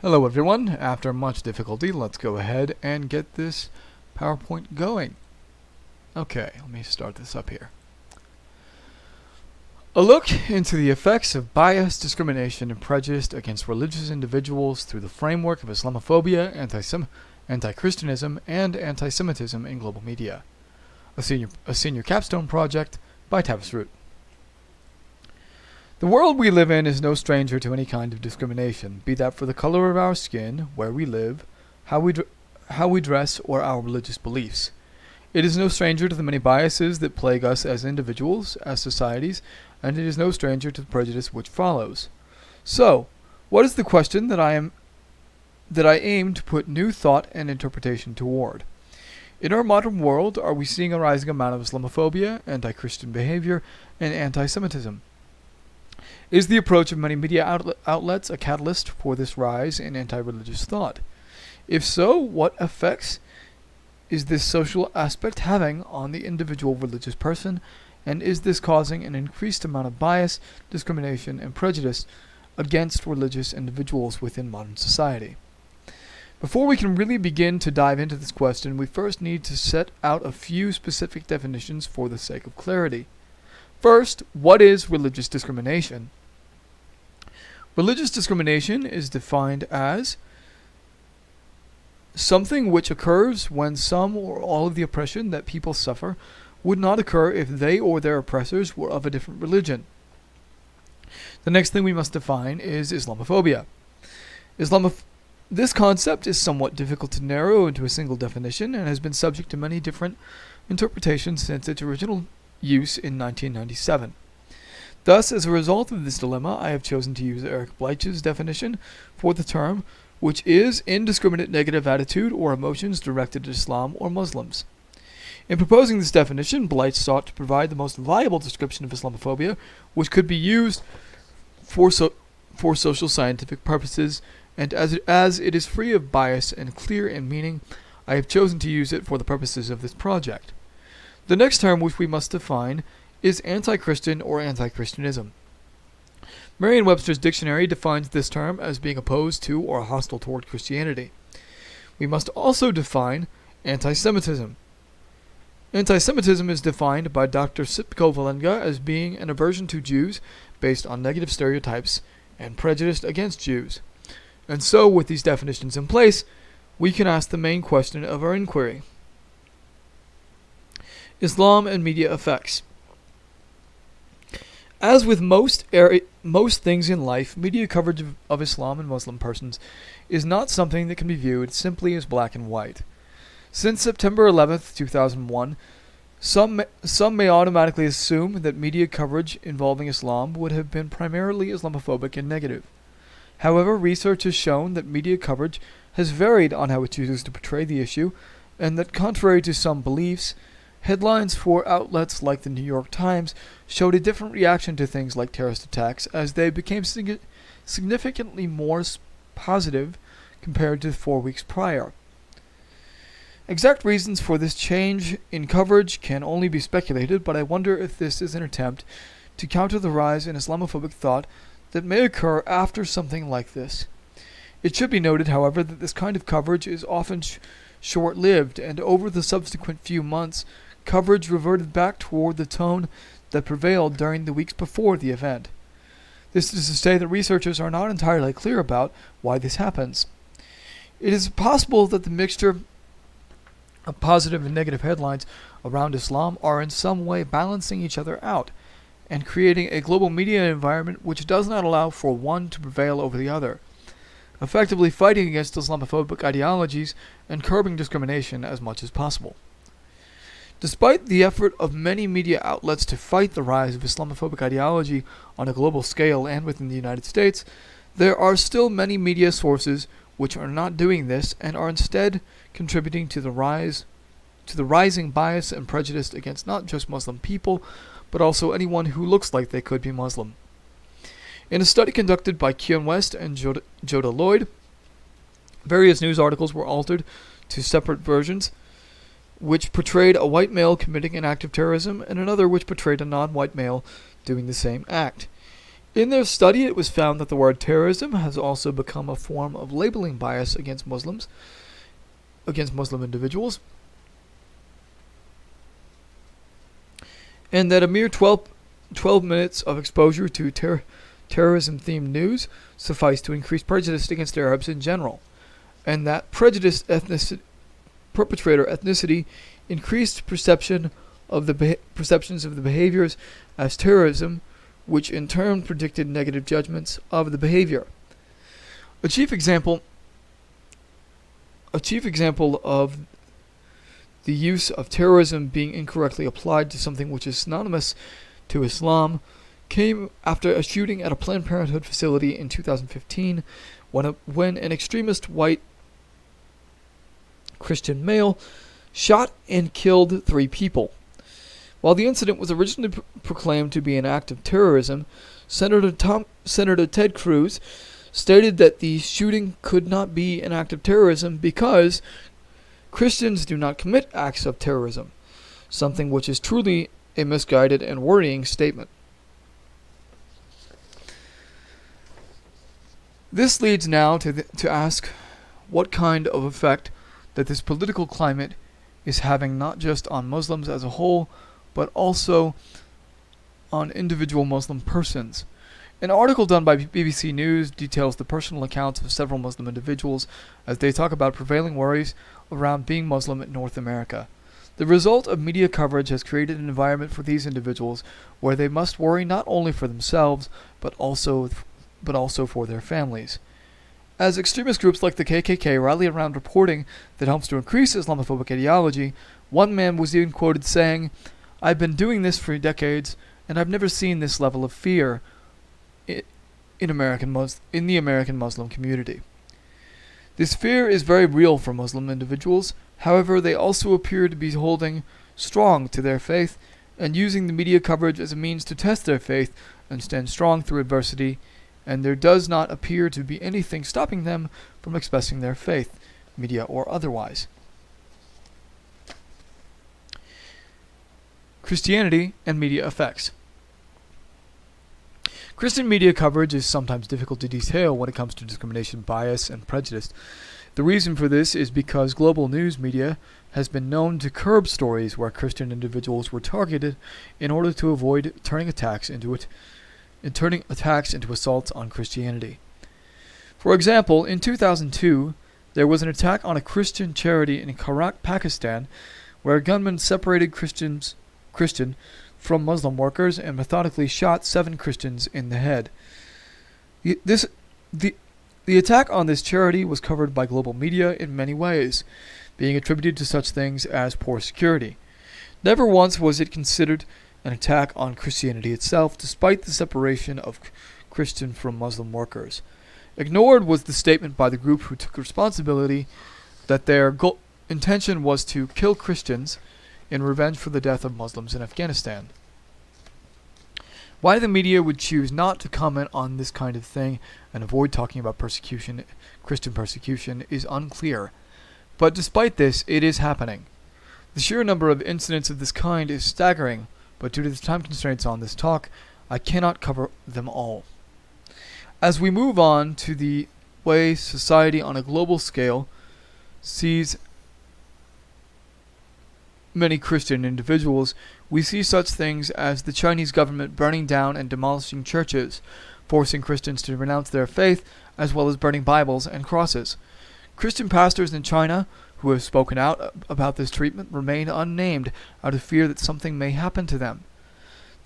Hello everyone, after much difficulty, let's go ahead and get this PowerPoint going. Okay, let me start this up here. A look into the effects of bias, discrimination, and prejudice against religious individuals through the framework of Islamophobia, anti-Christianism, and anti-Semitism in global media. A senior capstone project by Tavis Root. The world we live in is no stranger to any kind of discrimination, be that for the color of our skin, where we live, how we dress, or our religious beliefs. It is no stranger to the many biases that plague us as individuals, as societies, and it is no stranger to the prejudice which follows. So, what is the question that I aim to put new thought and interpretation toward? In our modern world, are we seeing a rising amount of Islamophobia, anti-Christian behavior, and anti-Semitism? Is the approach of many media outlets a catalyst for this rise in anti-religious thought? If so, what effects is this social aspect having on the individual religious person, and is this causing an increased amount of bias, discrimination, and prejudice against religious individuals within modern society? Before we can really begin to dive into this question, we first need to set out a few specific definitions for the sake of clarity. First, what is religious discrimination? Religious discrimination is defined as something which occurs when some or all of the oppression that people suffer would not occur if they or their oppressors were of a different religion. The next thing we must define is Islamophobia. This concept is somewhat difficult to narrow into a single definition and has been subject to many different interpretations since its original use in 1997. Thus, as a result of this dilemma, I have chosen to use Eric Bleich's definition for the term, which is indiscriminate negative attitude or emotions directed at Islam or Muslims. In proposing this definition, Bleich sought to provide the most viable description of Islamophobia, which could be used for social scientific purposes, and as it is free of bias and clear in meaning, I have chosen to use it for the purposes of this project. The next term which we must define is anti-Christian or anti-Christianism. Merriam-Webster's dictionary defines this term as being opposed to or hostile toward Christianity. We must also define anti-Semitism. Anti-Semitism is defined by Dr. Sipko Valenga as being an aversion to Jews based on negative stereotypes and prejudice against Jews. And so, with these definitions in place, we can ask the main question of our inquiry. Islam and media effects. As with most things in life, media coverage of Islam and Muslim persons is not something that can be viewed simply as black and white. Since September 11th, 2001, some may automatically assume that media coverage involving Islam would have been primarily Islamophobic and negative. However, research has shown that media coverage has varied on how it chooses to portray the issue, and that contrary to some beliefs, headlines for outlets like the New York Times showed a different reaction to things like terrorist attacks as they became significantly more positive compared to 4 weeks prior. Exact reasons for this change in coverage can only be speculated, but I wonder if this is an attempt to counter the rise in Islamophobic thought that may occur after something like this. It should be noted, however, that this kind of coverage is often short-lived, and over the subsequent few months, coverage reverted back toward the tone that prevailed during the weeks before the event. This is to say that researchers are not entirely clear about why this happens. It is possible that the mixture of positive and negative headlines around Islam are in some way balancing each other out, and creating a global media environment which does not allow for one to prevail over the other, effectively fighting against Islamophobic ideologies and curbing discrimination as much as possible. Despite the effort of many media outlets to fight the rise of Islamophobic ideology on a global scale and within the United States, there are still many media sources which are not doing this and are instead contributing to the rising bias and prejudice against not just Muslim people, but also anyone who looks like they could be Muslim. In a study conducted by Keon West and Joda Lloyd, various news articles were altered to separate versions, which portrayed a white male committing an act of terrorism and another which portrayed a non-white male doing the same act. In their study, it was found that the word terrorism has also become a form of labeling bias against Muslim individuals, and that a mere 12 minutes of exposure to terrorism-themed news sufficed to increase prejudice against Arabs in general, and that perpetrator ethnicity increased perceptions of the behaviors as terrorism, which in turn predicted negative judgments of the behavior. A chief example of the use of terrorism being incorrectly applied to something which is synonymous to Islam came after a shooting at a Planned Parenthood facility in 2015 when an extremist white Christian male shot and killed 3 people. While the incident was originally proclaimed to be an act of terrorism, Senator Ted Cruz stated that the shooting could not be an act of terrorism because Christians do not commit acts of terrorism, something which is truly a misguided and worrying statement. This leads now to ask what kind of effect that this political climate is having not just on Muslims as a whole, but also on individual Muslim persons. An article done by BBC News details the personal accounts of several Muslim individuals as they talk about prevailing worries around being Muslim in North America. The result of media coverage has created an environment for these individuals where they must worry not only for themselves, but also for their families. As extremist groups like the KKK rally around reporting that helps to increase Islamophobic ideology, one man was even quoted saying, "I've been doing this for decades, and I've never seen this level of fear in the American Muslim community." This fear is very real for Muslim individuals. However, they also appear to be holding strong to their faith and using the media coverage as a means to test their faith and stand strong through adversity, and there does not appear to be anything stopping them from expressing their faith, media or otherwise. Christianity and media effects. Christian media coverage is sometimes difficult to detail when it comes to discrimination, bias, and prejudice. The reason for this is because global news media has been known to curb stories where Christian individuals were targeted in order to avoid turning attacks into assaults on Christianity. For example, in 2002, there was an attack on a Christian charity in Karachi, Pakistan, where a gunman separated Christian from Muslim workers and methodically shot 7 Christians in the head. The attack on this charity was covered by global media in many ways, being attributed to such things as poor security. Never once was it considered an attack on Christianity itself, despite the separation of Christian from Muslim workers. Ignored was the statement by the group who took responsibility that their intention was to kill Christians in revenge for the death of Muslims in Afghanistan. Why the media would choose not to comment on this kind of thing and avoid talking about Christian persecution, is unclear. But despite this, it is happening. The sheer number of incidents of this kind is staggering, but due to the time constraints on this talk, I cannot cover them all. As we move on to the way society on a global scale sees many Christian individuals, we see such things as the Chinese government burning down and demolishing churches, forcing Christians to renounce their faith, as well as burning Bibles and crosses. Christian pastors in China who have spoken out about this treatment remain unnamed out of fear that something may happen to them.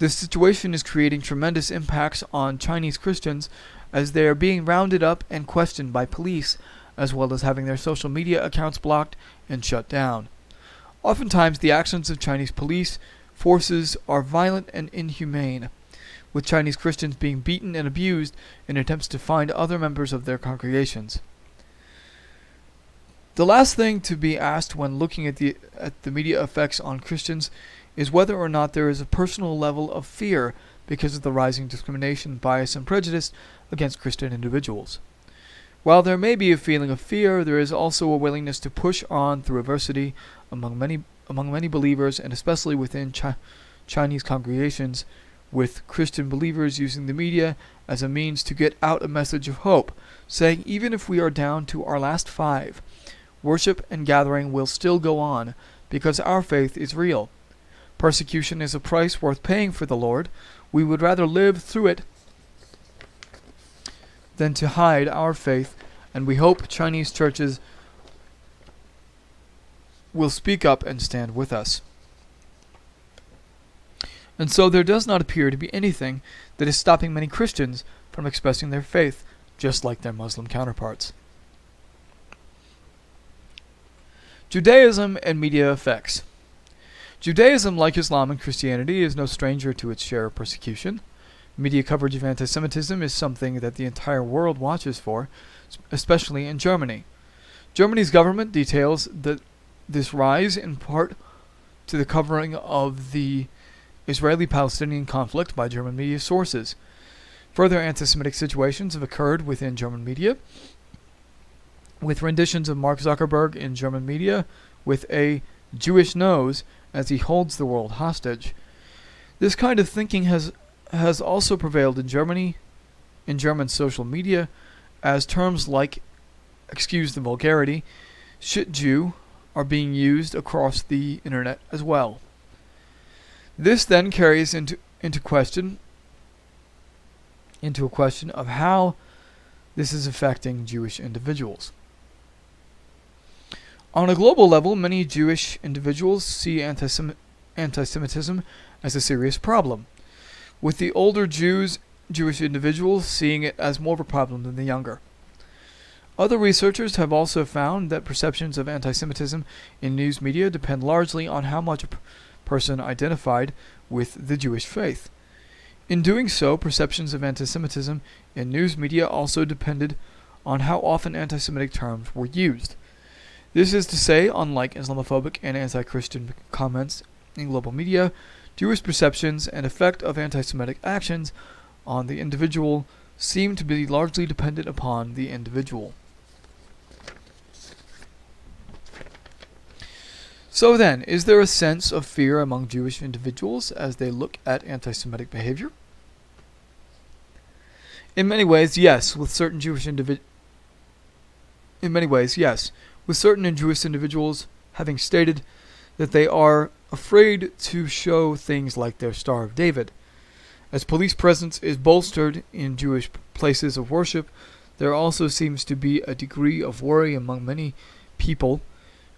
This situation is creating tremendous impacts on Chinese Christians as they are being rounded up and questioned by police, as well as having their social media accounts blocked and shut down. Oftentimes, the actions of Chinese police forces are violent and inhumane, with Chinese Christians being beaten and abused in attempts to find other members of their congregations. The last thing to be asked when looking at the media effects on Christians is whether or not there is a personal level of fear because of the rising discrimination, bias, and prejudice against Christian individuals. While there may be a feeling of fear, there is also a willingness to push on through adversity among many believers, and especially within Chinese congregations, with Christian believers using the media as a means to get out a message of hope, saying even if we are down to our last five, worship and gathering will still go on because our faith is real. Persecution is a price worth paying for the Lord. We would rather live through it than to hide our faith, and we hope Chinese churches will speak up and stand with us. And so there does not appear to be anything that is stopping many Christians from expressing their faith, just like their Muslim counterparts. Judaism and media effects. Judaism, like Islam and Christianity, is no stranger to its share of persecution. Media coverage of anti-Semitism is something that the entire world watches for, especially in Germany. Germany's government details that this rise in part to the covering of the Israeli-Palestinian conflict by German media sources. Further anti-Semitic situations have occurred within German media, with renditions of Mark Zuckerberg in German media with a Jewish nose as he holds the world hostage. This kind of thinking has also prevailed in Germany, in German social media, as terms like, excuse the vulgarity, shit Jew are being used across the internet as well. This then carries into a question of how this is affecting Jewish individuals. On a global level, many Jewish individuals see anti-Semitism as a serious problem, with the older Jewish individuals seeing it as more of a problem than the younger. Other researchers have also found that perceptions of anti-Semitism in news media depend largely on how much a person identified with the Jewish faith. In doing so, perceptions of anti-Semitism in news media also depended on how often anti-Semitic terms were used. This is to say, unlike Islamophobic and anti-Christian comments in global media, Jewish perceptions and effect of anti-Semitic actions on the individual seem to be largely dependent upon the individual. So then, is there a sense of fear among Jewish individuals as they look at anti-Semitic behavior? In many ways, yes, with certain Jewish individuals having stated that they are afraid to show things like their Star of David. As police presence is bolstered in Jewish places of worship, there also seems to be a degree of worry among many people,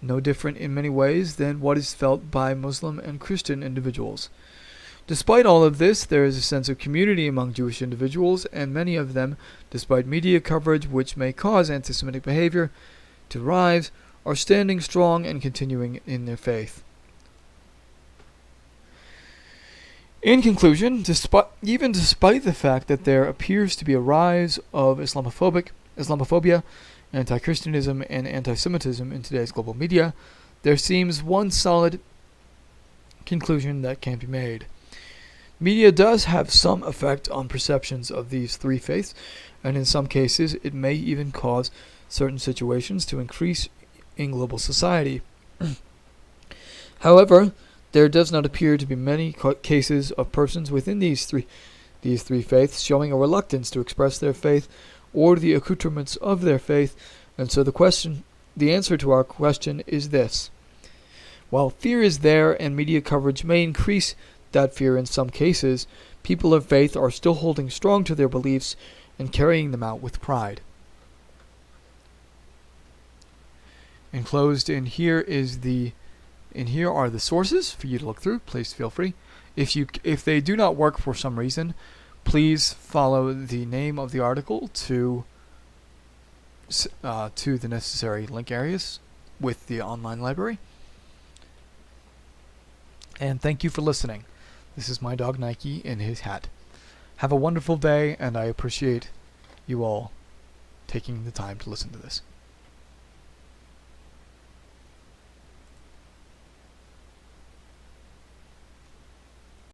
no different in many ways than what is felt by Muslim and Christian individuals. Despite all of this, there is a sense of community among Jewish individuals, and many of them, despite media coverage which may cause anti-Semitic behavior to rise, are standing strong and continuing in their faith. In conclusion, even despite the fact that there appears to be a rise of Islamophobia, anti-Christianism, and anti-Semitism in today's global media, there seems one solid conclusion that can be made. Media does have some effect on perceptions of these three faiths, and in some cases it may even cause certain situations to increase in global society. However, there does not appear to be many cases of persons within these three faiths showing a reluctance to express their faith or the accoutrements of their faith, and so the answer to our question is this. While fear is there and media coverage may increase that fear in some cases, people of faith are still holding strong to their beliefs and carrying them out with pride. Enclosed in here are the sources for you to look through. Please feel free. If they do not work for some reason, please follow the name of the article to the necessary link areas with the online library. And thank you for listening. This is my dog Nike in his hat. Have a wonderful day, and I appreciate you all taking the time to listen to this.